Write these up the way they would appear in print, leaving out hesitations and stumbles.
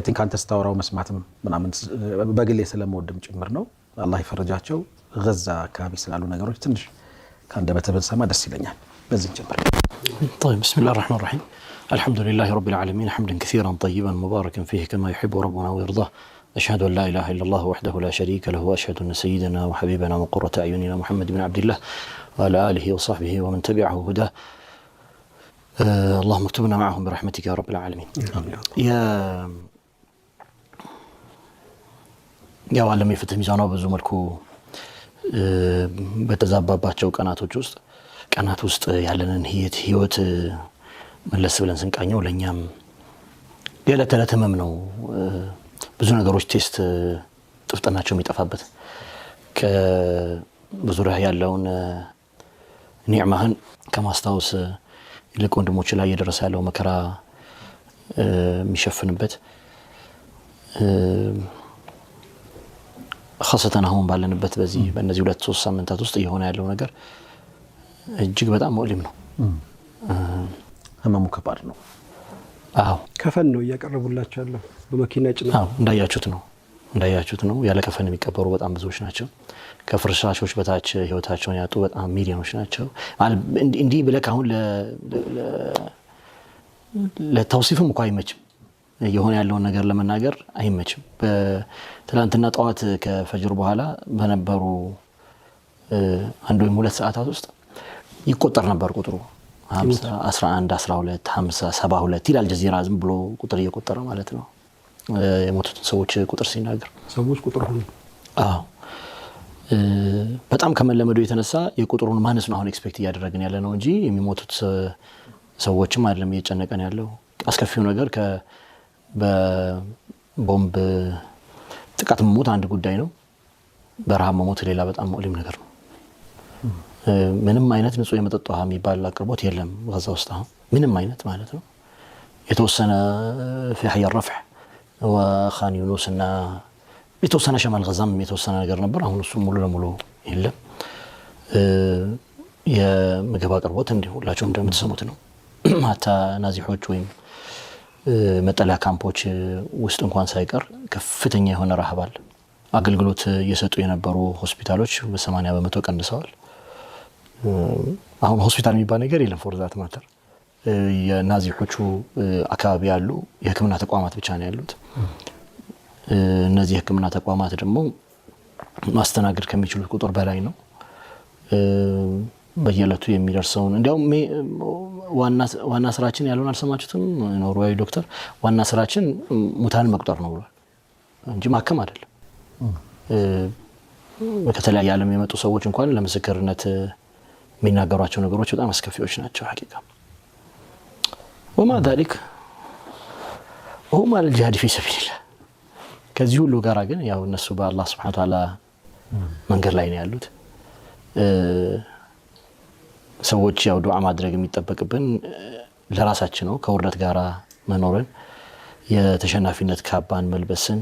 think አንተ ስታወራው መስማትም ምናምን በግሌ ስለምወድም ጭምር ነው አላህ ይፈርጃቸው غዛ አካባቢ ስላሉ ነገሮች ትንሽ ካንደበተ በሰማ ደስ ይለኛል በዚህ ጭምር طيب بسم الله الرحمن الرحيم الحمد لله رب العالمين حمدا كثيرا طيبا مباركا فيه كما يحب ربنا ويرضاه أشهد أن لا إله إلا الله وحده لا شريك له وأشهد أن سيدنا وحبيبنا وقرة أعيننا محمد بن عبد الله وعلى آله وصحبه ومن تبعه هداه اللهم اكتبنا معهم برحمتك يا رب العالمين يا ዓለም የፍትህ ሚዛኗ ብዙ መልኩ በተዛባባቸው ቀናት ውስጥ ያለንን ህይወት መለስ ብለን ስንቃኘው ለኛም የዕለት ተዕለት ህመም ነው ብዙ ነገሮች ቴስት ጥፍጥናቸው የሚጠፋበት ከብዙሪያ ያለውን ኒዕማህን ከማስታወስ ይልቅ ወንድሞች ላይ እየደረሰ ያለው መከራ የሚሸፍንበት خاصة አሁን ባለንበት በእነዚህ 2-3 ሳምንታት ውስጥ የሆነ ያለው ነገር እጅግ በጣም ሙእሊም ነው ህመሙ ከባድ ነው አዎ ከፈን ነው እያቀረቡላችሁ ያለው በመኪና ጭና አዎ እንዳያችሁት ነው ያለ ከፈን የሚቀበሩ በጣም ብዙዎች ናቸው ከፍርሻሾች በታች ህይወታቸውን ያጡ በጣም ሚሊዮኖች ናቸው እንዲህ ብለህ አሁን ለተውሲፍም እንኳን አይመችም የሆነ ያለውን ነገር ለመናገር አይመችም በትላንትና ጧት ከፈጅር በኋላ በነበሩ አንድ ወይ 2 ሰዓታት ውስጥ ይቆጠር ነበር ቁጥሩ 50 11 12 50 72 ይላል ጀዚራ ዝም ብሎ ቁጥር እየቆጠረ ማለት ነው የሞቱት ሰዎች ቁጥር ሲናገር ሰዎች ቁጥር ሆነ አዎ በጣም ከመለመዱ የተነሳ የቁጥሩን ማነስ ነው አሁን ኤክስፔክት ያደረግን ያለ ነው እንጂ የሚሞቱት ሰዎችም አይደለም እየጨነቀን ያለው አስከፊው ነገር በቦምብ ጥቃት መሞት አንድ ጉዳይ ነው በረሃብ መሞት ሌላ በጣም ሙእሊም ነገር ነው ምንም አይነት ንጹህ የመጠጥ ውሃ የሚባል አቅርቦት የለም ጋዛ ውስጥ አሁን ምንም አይነት ማለት ነው የተወሰነ في حي الرفح وخان يونس እና የተወሰነ ሸማል ጋዛም የተወሰነ ነገር ነበር አሁን እሱ ሙሉ ለሙሉ የለም የምግብ አቅርቦት እንዲሁ ሁላችሁም እንደምትሰሙት ነው ማታ ናዚሖች ወይም መጠለያ ካምፖች ውስጥ እንኳን ሳይቀር ከፍተኛ የሆነ ረሃብ አለ አገልግሎት እየሰጡ የነበሩ ሆስፒታሎች በ80% ቀንሰዋል አሁን ሆስፒታል የሚባል ነገር የለም ፎርዛት ማተር የናዚሖቹ አካባቢ ያሉ የህክምና ተቋማት ብቻ ነው ያሉት እነዚህ የህክምና ተቋማት ደግሞ ማስተናገድ ከሚችሉት ቁጥር በላይ ነው በየለቱ የሚደርሰውን እንዲያውም ዋና ስራችን ያለውን አልሰማችሁትም ኖርዌይ ዶክተር ዋና ስራችን ሙታን መቁጠር ነው ብሏል እንጂ ማከም አይደለም ከተለያየ ዓለም የመጡ ሰዎች እንኳን ለምስክርነት የሚናገሯቸው ነገሮች በጣም አስከፊዎች ናቸው ሐቂቃ وما ذلك هم الجهاد في سبيل الله ከዚህ ሁሉ ጋር ግን ያው እነሱ በአላህ Subhanahu Wa Ta'ala መንገድ ላይ ነው ያሉት ሰዎች ያው ዱዓ ማድረግ የሚጠበቅብን ለራሳችን ነው ከውርደት ጋር መኖርን የተሸናፊነት ካባን መልበስን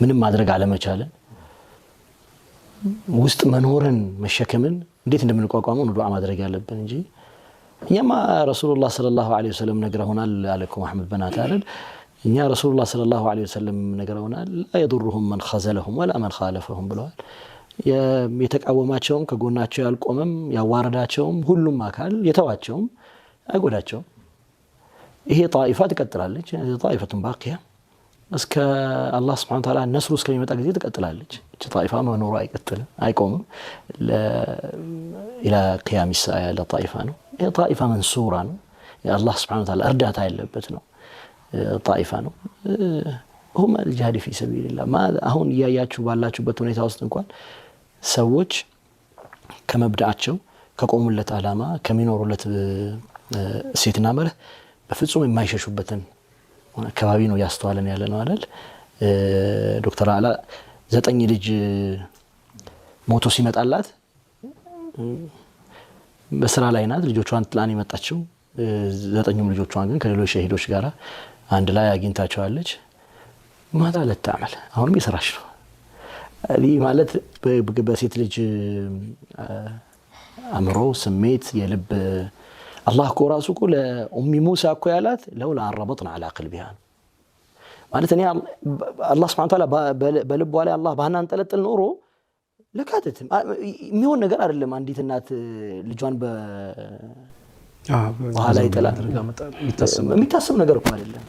ምንም ማድረግ አለመቻለን ውስጥ መኖርን መሸከምን እንዴት እንደምንቋቋመው ዱዓ ማድረግ ያለብን እንጂ እኛማ ረሱላህ ሰለላሁ ዐለይሂ ወሰለም ነግረውናል አለኩም አህመድ በናት አይደል እኛ ረሱላህ ሰለላሁ ዐለይሂ ወሰለም ነግረውናል لا يضرهم من خذلهم ولا من خالفهم ብለዋል የተቃወማቸውም ከጎናቸው ያልቆመም ያዋረዳቸውም ሁሉም አካል የተዋቸውም አይጎዳቸውም ይሄ ጣይፋ ትቀጥላለች ጣይፈቱን ባቂያ እስከ አላህ Subhanahu Wa Ta'ala ነስሩ እስከሚመጣ ጊዜ ትቀጥላለች እቺ ጣይፋ መኖሩ አይቆምም الى قيام الساعه ለጣይፋ ነው ይሄ ጣይፋ መንሱራ ነው የአላህ Subhanahu Wa Ta'ala እርዳታ ያለበት ነው ጣይፋ ነው هم الجهاد في سبيل الله ما አሁን ያያችሁ ባላችሁበት ሁኔታ ውስጥ እንኳን ሰዎች ከመብዳቸው ከቆሙለት አላማ ከሚኖሩለት ሴትና መርህ በፍጹም የማይሸሹበትን አካባቢ ነው ያስተዋለን ያለ ነው አይደል ዶክተር አላ 9 ልጅ ሞቶ ሲመጣላት በስራ ላይ ናት ልጆቿን ጥላን የመጣችው 9ኙም ልጆቿን ግን ከሌሎች ሸሂዶች ጋር አንድ ላይ አግኝታቸዋለች ማታ ለታመል አሁንም ይሰራሽ ነው አሊ ማለት በሴት ልጅ አምሮ ስሜት የልብ አላህ እኮ ራሱ እኮ ለኡሚ ሙሳ እኮ ያላት ለውላ አንረበጥና ዐላ ቀልቢሃ ማለት እኔ አላህ ሱብሓነሁ ወተዓላ በልቧ ላይ አላህ ባናንጠለጥል ኖሮ ለካተትም የሚሆን ነገር አይደለም። አንዲት እናት ልጇን በውሃ ላይ ጥላ የሚታሰብ ነገር እኮ አይደለም፣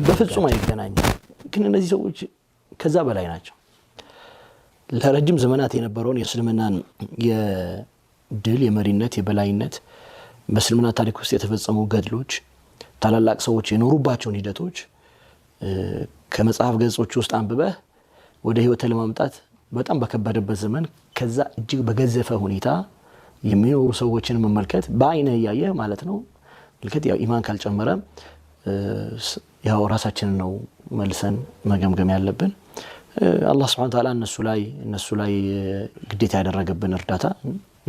በፍጹም አይገናኝም። ግን እነዚህ ሰዎች ከዛ በላይ ናቸው። ለረጅም ዘመናት የነበረውን የእስልምናን የድል የመሪነት የበላይነት በእስልምና ታሪክ ውስጥ የተፈጸሙ ገድሎች ታላላቅ ሰዎች የኖሩባቸውን ሂደቶች ከመጽሐፍ ገጾች ውስጥ አንብበህ ወደ ህይወት ለማምጣት በጣም በከበደበት ዘመን ከዛ እጅግ በገዘፈ ሁኔታ የሚኖሩ ሰዎችን መመልከት በአይነህ እያየህ ማለት ነው። ልከት ያው ኢማን ካልጨመረ ያው ራሳችንን ነው መልሰን መገምገም ያለብን። አላህ Subhanahu Wa Ta'ala እነሱ ላይ ግዴታ ያደረገብን እርዳታ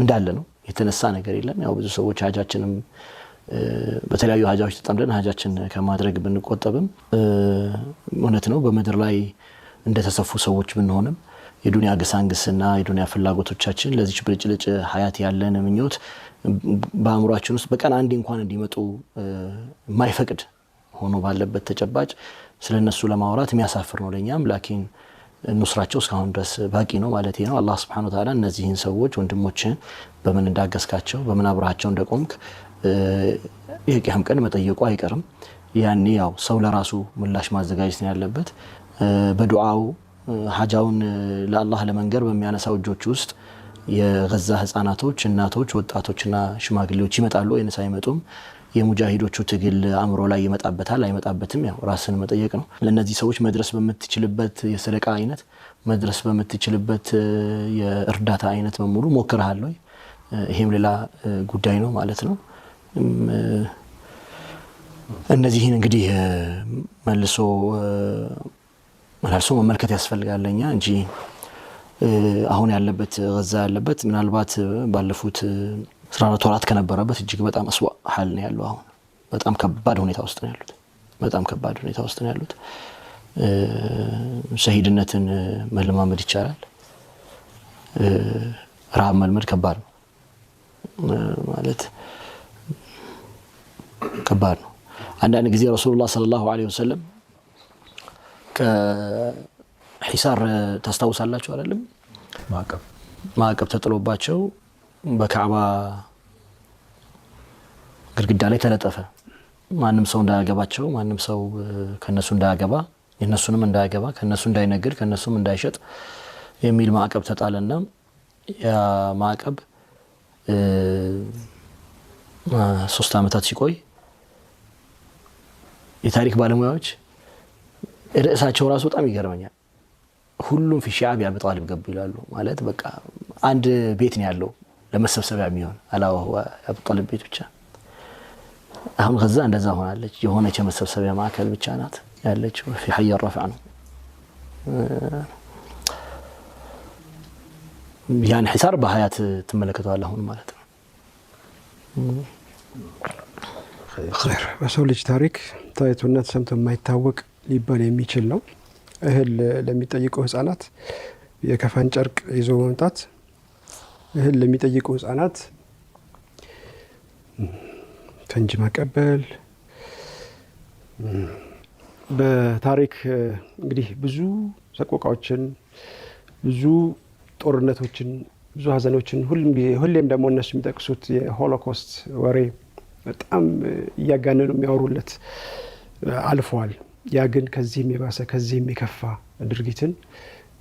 እንዳለ ነው። የተነሳ ነገር የለም። ያው ብዙ ሰዎች ሀጃችንም በተለያዩ ሀጃዎች ተጠምደን ሀጃችን ከማድረግ ብንቆጠብም እውነት ነው በመድር ላይ እንደተሰፉ ሰዎች ብንሆንም የዱንያ ገሳንግስና የዱንያ ፍላጎቶቻችን ለዚች ብልጭልጭ ሀያት ያለን ምኞት በአእምሯችን ውስጥ በቀን አንዴ እንኳን እንዲመጡ ማይፈቅድ ሆኖ ባለበት ተጨባጭ ስለነሱ ለማውራት የሚያሳፍር ነው ለኛም። ላኪን ኑስራቸው እስካሁን ድረስ ባቂ ነው ማለት ነው። አላህ Subhanahu Wa Ta'ala እነዚህን ሰዎች ወንድሞችን በምን እንዳገስካቸው በምን አብራቸው እንደቆምክ የቂያም ቀን መጠየቁ አይቀርም። ያኔ ያው ሰው ለራሱ ምላሽ ማዘጋጀት ነው ያለበት። በዱዓው ሐጃውን ለአላህ ለመንገር በሚያነሳው እጆች ውስጥ የገዛ ህፃናቶች እናቶች ወጣቶችና ሽማግሌዎች ይመጣሉ ወይስ አይመጡም? የሙጃሂዶቹ ትግል አምሮ ላይ ይመጣበታል አይመጣበትም? ያው ራስን መጠየቅ ነው። ለነዚህ ሰዎች መድረስ በምትችልበት የሰደቃ አይነት መድረስ በምትችልበት የእርዳታ አይነት በሙሉ ሞክረሃል ወይ? ይሄም ሌላ ጉዳይ ነው ማለት ነው። እነዚህን እንግዲህ መልሶ መመልከት ያስፈልጋለኛ እንጂ አሁን ያለበት ገዛ ያለበት ምናልባት ባለፉት 14 ወራት ከነበረበት እጅግ በጣም አስዋ ሐል ነው ያለው። አሁን በጣም ከባድ ሁኔታ ውስጥ ነው ያሉት። ሸሂድነትን መለማመድ ይቻላል። ረሃብ መልመድ ከባድ ነው ማለት ከባድ ነው። አንዳንድ ጊዜ ረሱላህ ሰለላሁ ዐለይሂ ወሰለም ከሒሳር ታስታውሳላችሁ አይደለም? ማዕቀብ ተጥሎባቸው በካዕባ ግድግዳ ላይ ተለጠፈ። ማንም ሰው እንዳያገባቸው፣ ማንም ሰው ከነሱ እንዳያገባ፣ የነሱንም እንዳያገባ፣ ከነሱ እንዳይነግድ፣ ከነሱም እንዳይሸጥ የሚል ማዕቀብ ተጣለና ያ ማዕቀብ 3 ዓመታት ሲቆይ የታሪክ ባለሙያዎች ርዕሳቸው ራሱ በጣም ይገርመኛል። ሁሉም في شعب አቢ ጣሊብ ገቡ ይላሉ። ማለት በቃ አንድ ቤት ነው ያለው ለመሰብሰቢያ የሚሆን አላህ አቢ ጣሊብ ቤት ብቻ። አሁን ገዛ እንደዛ ሆናለች። የሆነች መሰብሰቢያ ማዕከል ብቻ ናት ያለችው። في حي الرفع ነው ያን ሒሳር በሀያት ትመለከታለህ አሁን ማለት ነው። ኸይር በሰው ልጅ ታሪክ ታይቶና ተሰምቶ የማይታወቅ ሊባል የሚችል ነው። እህል ለሚጠይቁ ህፃናት የከፋን ጨርቅ ይዞ መምጣት፣ እህል ለሚጠይቁ ህፃናት ፈንጂ ማቀበል። በታሪክ እንግዲህ ብዙ ሰቆቃዎችን፣ ብዙ ጦርነቶችን፣ ብዙ ሀዘኖችን ሁሌም ደግሞ እነሱ የሚጠቅሱት የሆሎኮስት ወሬ በጣም እያጋነኑ የሚያወሩለት አልፈዋል። ያ ግን ከዚህም የባሰ ከዚህም የከፋ ድርጊትን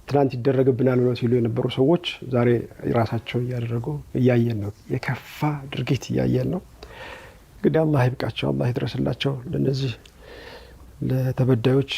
ትናንት ይደረግብናል ነው ሲሉ የነበሩ ሰዎች ዛሬ ራሳቸው እያደረጉ እያየን ነው። የከፋ ድርጊት እያየን ነው። እንግዲህ አላህ ይብቃቸው፣ አላህ ይድረስላቸው ለነዚህ ለተበዳዮች።